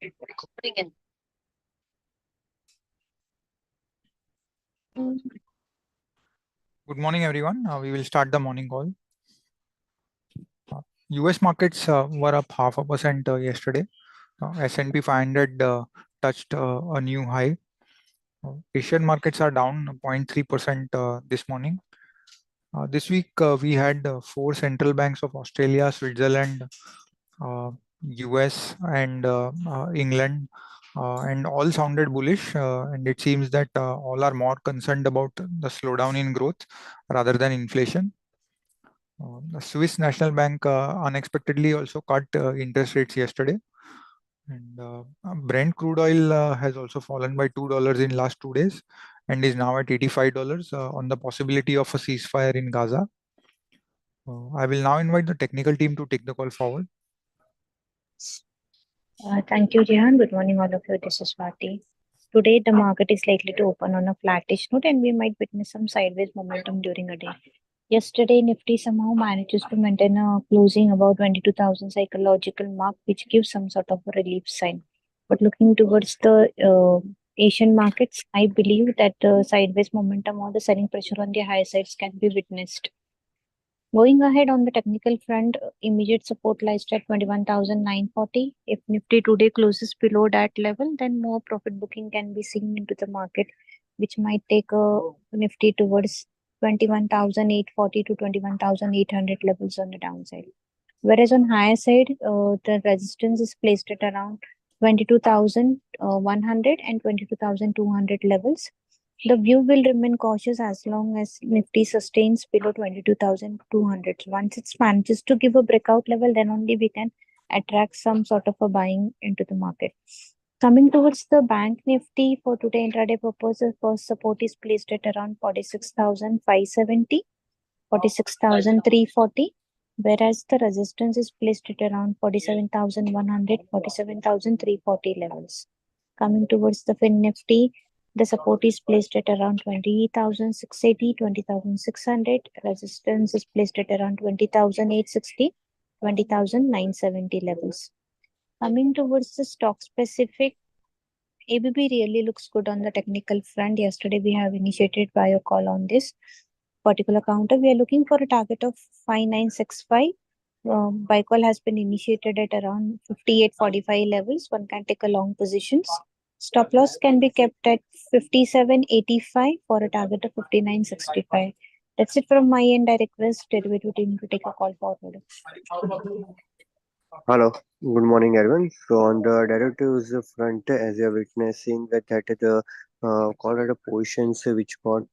Good morning, everyone. We will start the morning call. US markets were up 0.5% yesterday. S&P 500 touched a new high. Asian markets are down 0.3% this morning. This week, we had four central banks of Australia, Switzerland, US, and England, and all sounded bullish. And it seems that all are more concerned about the slowdown in growth rather than inflation. The Swiss National Bank unexpectedly also cut interest rates yesterday. And Brent crude oil has also fallen by $2 in last 2 days and is now at $85 on the possibility of a ceasefire in Gaza. I will now invite the technical team to take the call forward. Thank you, Jihan. Good morning, all of you. This is Swati. Today, the market is likely to open on a flattish note, and we might witness some sideways momentum during the day. Yesterday, Nifty somehow manages to maintain a closing about 22,000 psychological mark, which gives some sort of a relief sign. But looking towards the Asian markets, I believe that the sideways momentum or the selling pressure on the high sides can be witnessed. Going ahead on the technical front, immediate support lies at 21,940. If Nifty today closes below that level, then more profit booking can be seen into the market, which might take Nifty towards 21,840 to 21,800 levels on the downside. Whereas on higher side, the resistance is placed at around 22,100 and 22,200 levels. The view will remain cautious as long as Nifty sustains below 22,200. Once it manages to give a breakout level, then only we can attract some sort of a buying into the market. Coming towards the bank Nifty for today intraday purposes, first support is placed at around 46,570, 46,340, whereas the resistance is placed at around 47,100, 47,340 levels. Coming towards the Fin Nifty, the support is placed at around 20,680, 20,600. Resistance is placed at around 20,860, 20,970 levels. Coming towards the stock specific, ABB really looks good on the technical front. Yesterday, we have initiated buy call on this particular counter. We are looking for a target of 5965. Buy call has been initiated at around 5845 levels. One can take a long positions. Stop loss can be kept at 5785 for a target of 5965. That's it from my end. I request derivative team to take a call forward. Hello, good morning, everyone. So on the derivatives front, as you are witnessing that the call at positions which were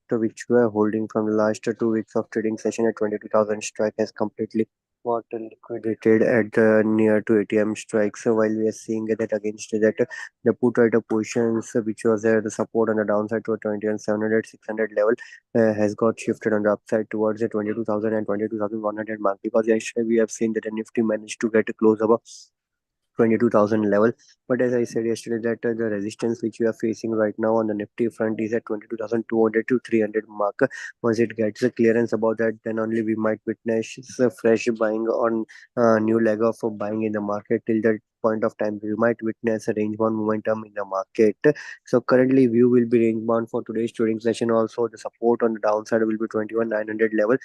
holding from the last 2 weeks of trading session at 22,000 strike has completely got liquidated at the near to ATM strikes. So while we are seeing that against that, the put at positions which was there the support on the downside to a 21,700 600 level has got shifted on the upside towards the 22,000 and 22,100 mark, because yesterday we have seen that the Nifty managed to get a close above 22,000 level. But as I said yesterday, that the resistance which we are facing right now on the Nifty front is at 22,200 to 300 mark. Once it gets a clearance about that, then only we might witness a fresh buying on new leg of buying in the market. Till that point of time, we might witness a range bound momentum in the market. So currently, view will be range bound for today's trading session. Also, the support on the downside will be 21,900 level.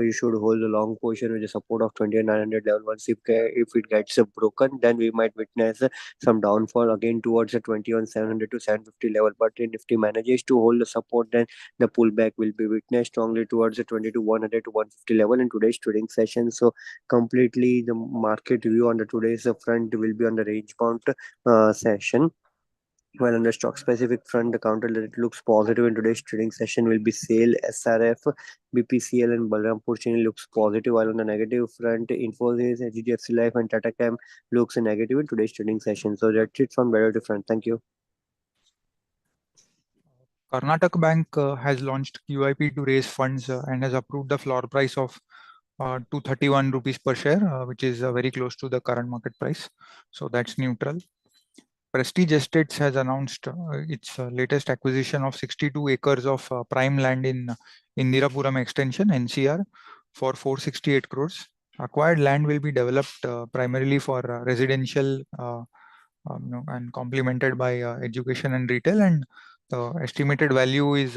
You should hold a long position with the support of 21,900 level. Once if it gets broken, then we might witness some downfall again towards the 21,700 to 750 level. But if Nifty manages to hold the support, then the pullback will be witnessed strongly towards the 22,100 to 150 level in today's trading session. So completely the market view on the today's front will be on the range bound session. While on the stock specific front, the counter that looks positive in today's trading session will be SAIL, SRF, BPCL, and Balrampur Chini looks positive. While on the negative front, Infosys, HDFC Life, and Tata Chem looks negative in today's trading session. So that's it from derivative front. Thank you. Karnataka Bank has launched QIP to raise funds and has approved the floor price of 231 rupees per share, which is very close to the current market price. So that's neutral. Prestige Estates has announced its latest acquisition of 62 acres of prime land in Indirapuram Extension, NCR, for 468 crores. Acquired land will be developed primarily for residential and complemented by education and retail. And the estimated value is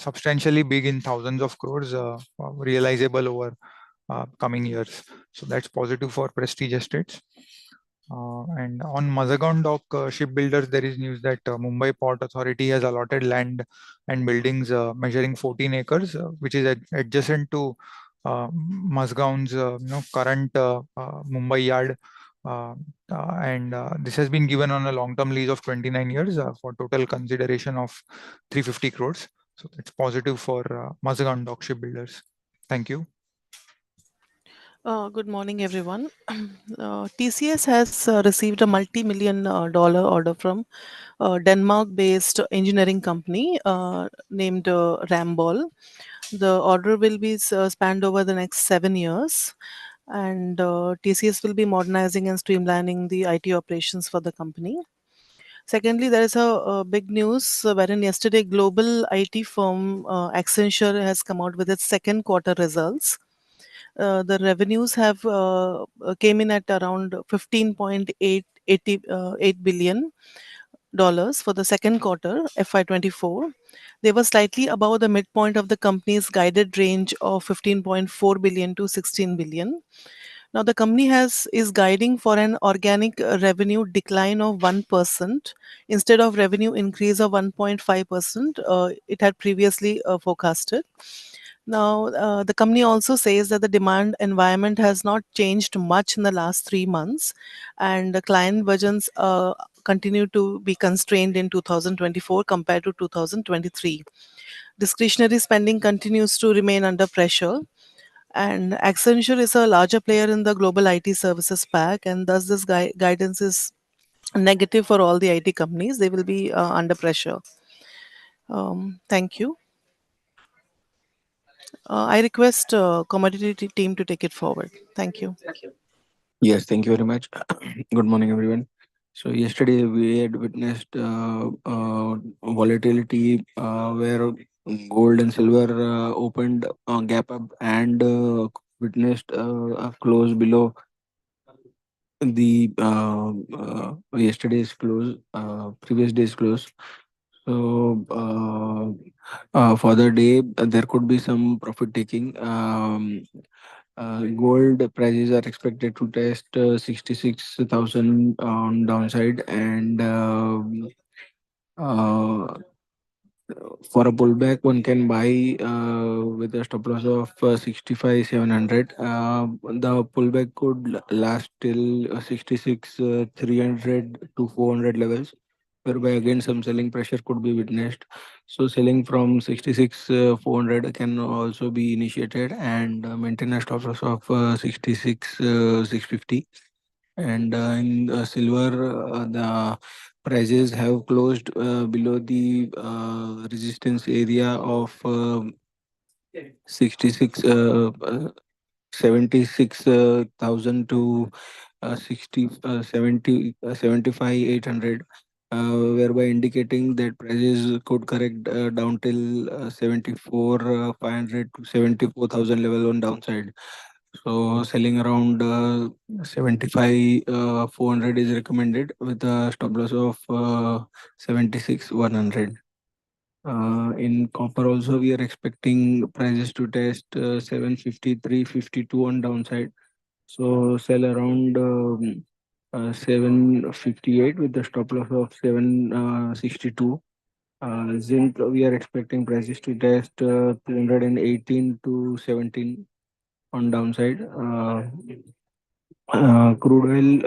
substantially big, in thousands of crores, realizable over coming years. So that's positive for Prestige Estates. And on Mazagon Dock Shipbuilders, there is news that Mumbai Port Authority has allotted land and buildings measuring 14 acres, which is adjacent to Mazagon's current Mumbai yard. And this has been given on a long-term lease of 29 years for total consideration of 350 crores. So that's positive for Mazagon Dock Shipbuilders. Thank you. Good morning, everyone. TCS has received a multi-million dollar order from Denmark-based engineering company named Ramboll. The order will be spanned over the next 7 years, and TCS will be modernizing and streamlining the IT operations for the company. Secondly, there is a big news wherein yesterday global IT firm Accenture has come out with its second quarter results. The revenues have came in at around 15.8 billion dollars for the second quarter FY24. They were slightly above the midpoint of the company's guided range of 15.4 billion to 16 billion. Now the company is guiding for an organic revenue decline of 1% instead of revenue increase of 1.5%. It had previously forecasted. Now, the company also says that the demand environment has not changed much in the last 3 months, and the client budgets continue to be constrained in 2024 compared to 2023. Discretionary spending continues to remain under pressure, and Accenture is a larger player in the global IT services pack, and thus this guidance is negative for all the IT companies. They will be under pressure. Thank you. I request commodity team to take it forward. Thank you. Yes, thank you very much. Good morning, everyone. So yesterday we had witnessed volatility where gold and silver opened gap up and witnessed a close below the yesterday's close, previous day's close. So for the day, there could be some profit taking. Gold prices are expected to test 66,000 on downside, and for a pullback, one can buy with a stop loss of 65,700. The pullback could last till 66 300 to 400 levels, whereby again some selling pressure could be witnessed. So selling from 66 400 can also be initiated and maintain a stop loss of 66 650. And in silver, the prices have closed below the resistance area of 66 76,000 to 60 70 75 800, whereby indicating that prices could correct down till 74 500 to 74,000 level on downside. So selling around 75 400 is recommended with a stop loss of 76 100. In copper also we are expecting prices to test 750 352 on downside. So sell around 758 with the stop loss of 762. Zinc we are expecting prices to test 318 to 17 on downside. Crude oil,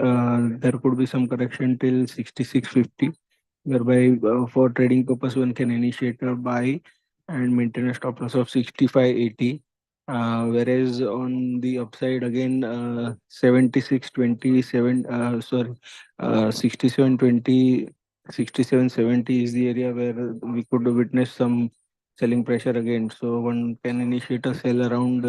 there could be some correction till 66.50, whereby for trading purpose one can initiate a buy and maintain a stop loss of 65.80. Whereas on the upside again 76.27 sorry 67.20 67.70 is the area where we could witness some selling pressure again. So one can initiate a sell around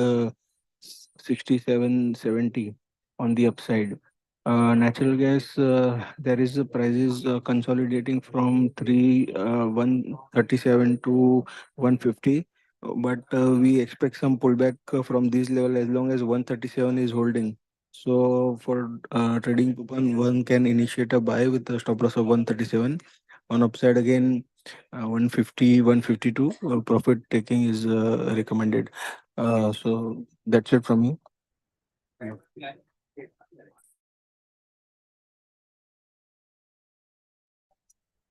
67.70 on the upside. Natural gas, there is the prices consolidating from 137 to 150, but we expect some pullback from this level as long as 137 is holding. So for trading coupon, one can initiate a buy with a stop loss of 137. On upside again, 150, 152. Profit taking is recommended. So that's it from me.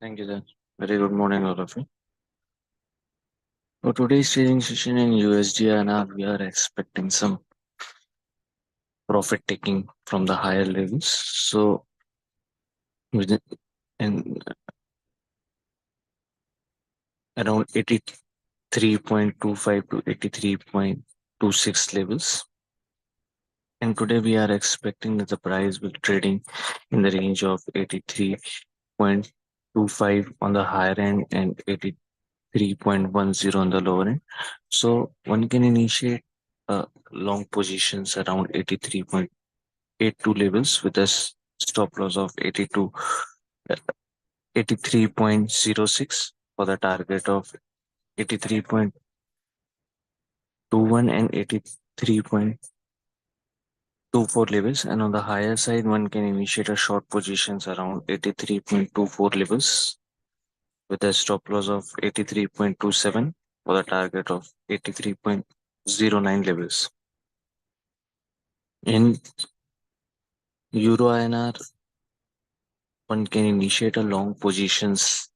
Thank you, sir. Very good morning, all of you. For today's trading session in USD INR, we are expecting some profit taking from the higher levels. So within in around 83.25 to 83.26 levels. And today we are expecting that the price will trading in the range of 83.25 on the higher end and 83.10 on the lower end. So one can initiate long positions around 83.82 levels with a stop loss of 83.06 for the target of 83.21 and 83.24 levels. And on the higher side, one can initiate a short positions around 83.24 levels with a stop loss of 83.27 for the target of 83.09 levels. In Euro INR, one can initiate a long positions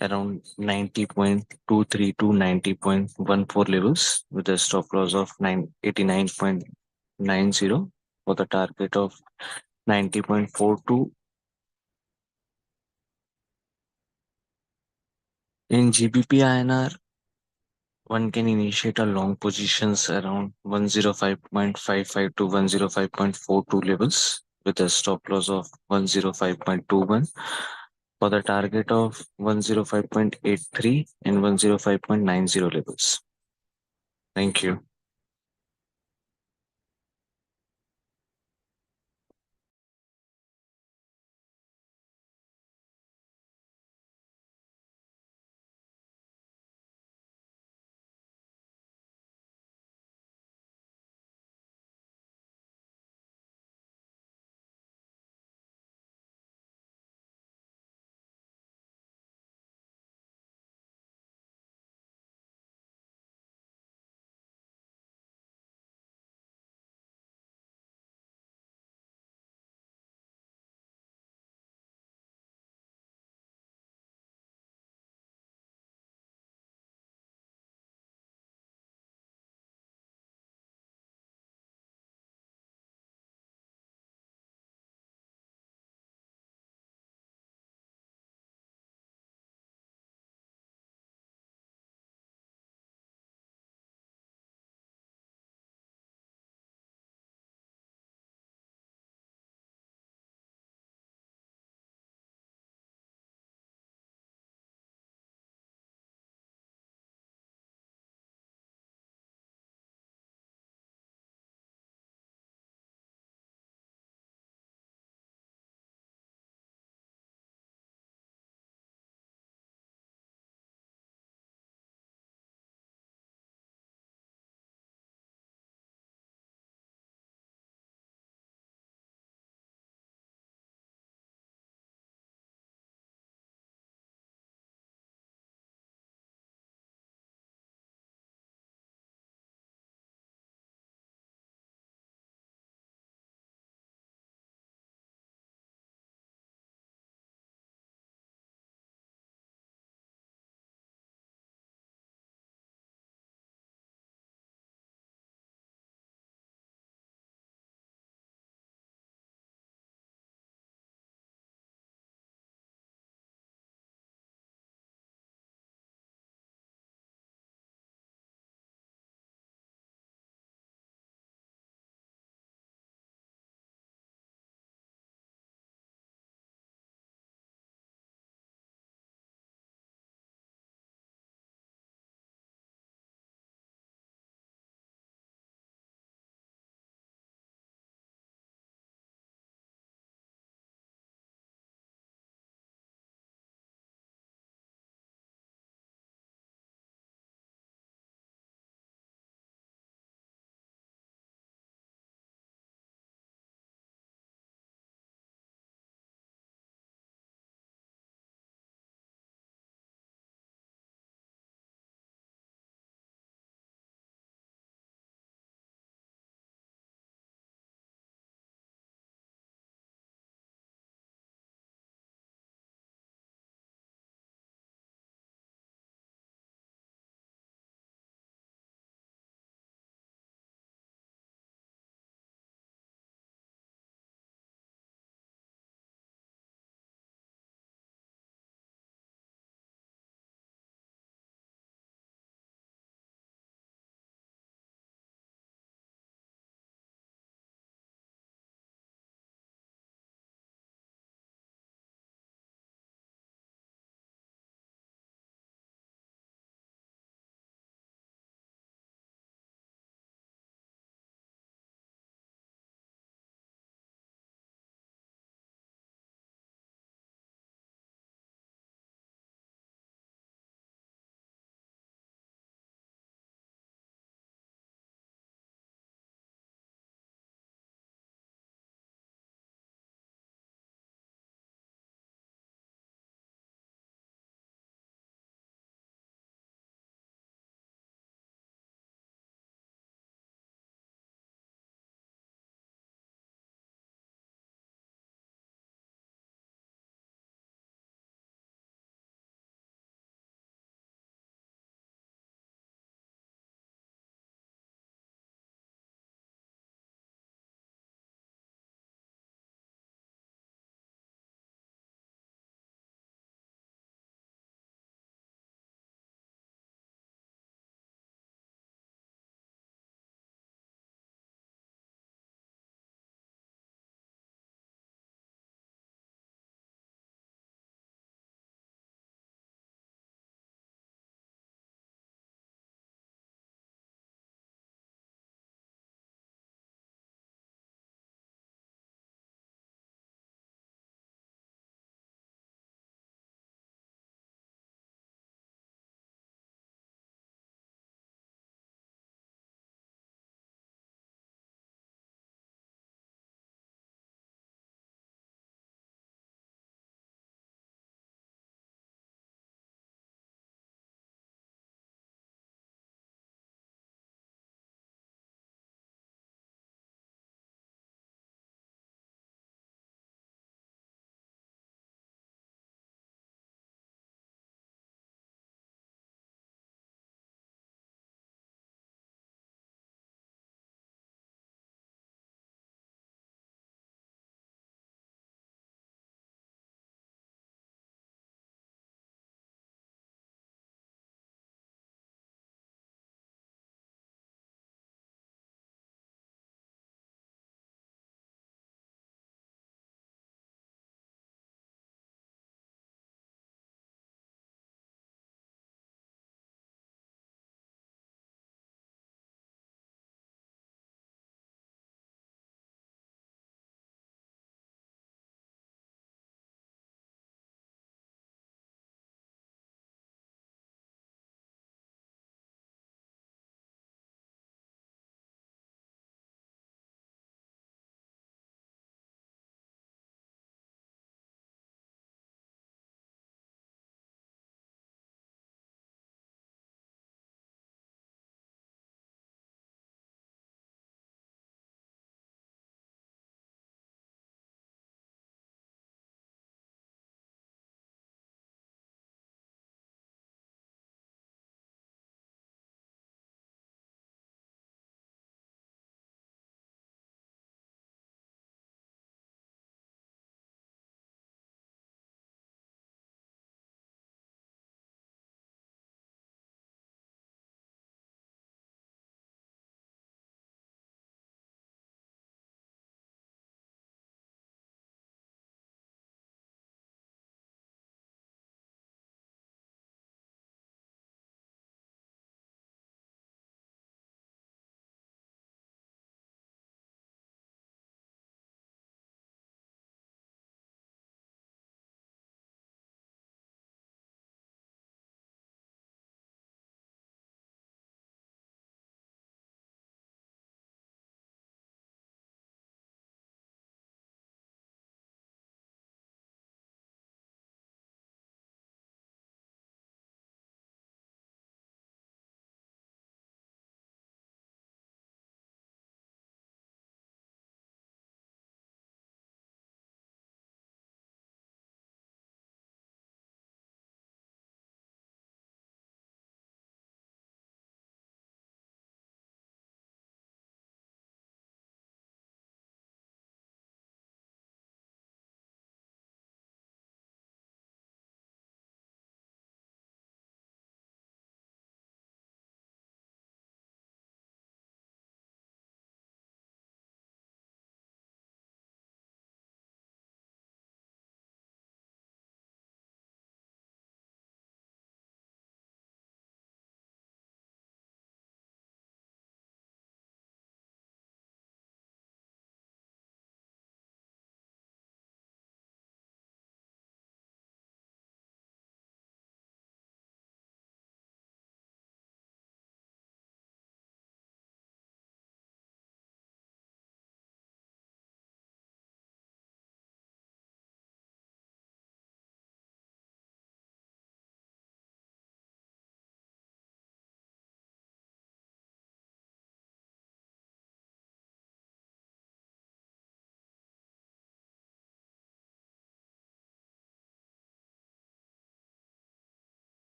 around 90.23 to 90.14 levels with a stop loss of 89.90 for the target of 90.42. In GBP INR, one can initiate a long positions around 105.55 to 105.42 levels with a stop loss of 105.21 for the target of 105.83 and 105.90 levels. Thank you.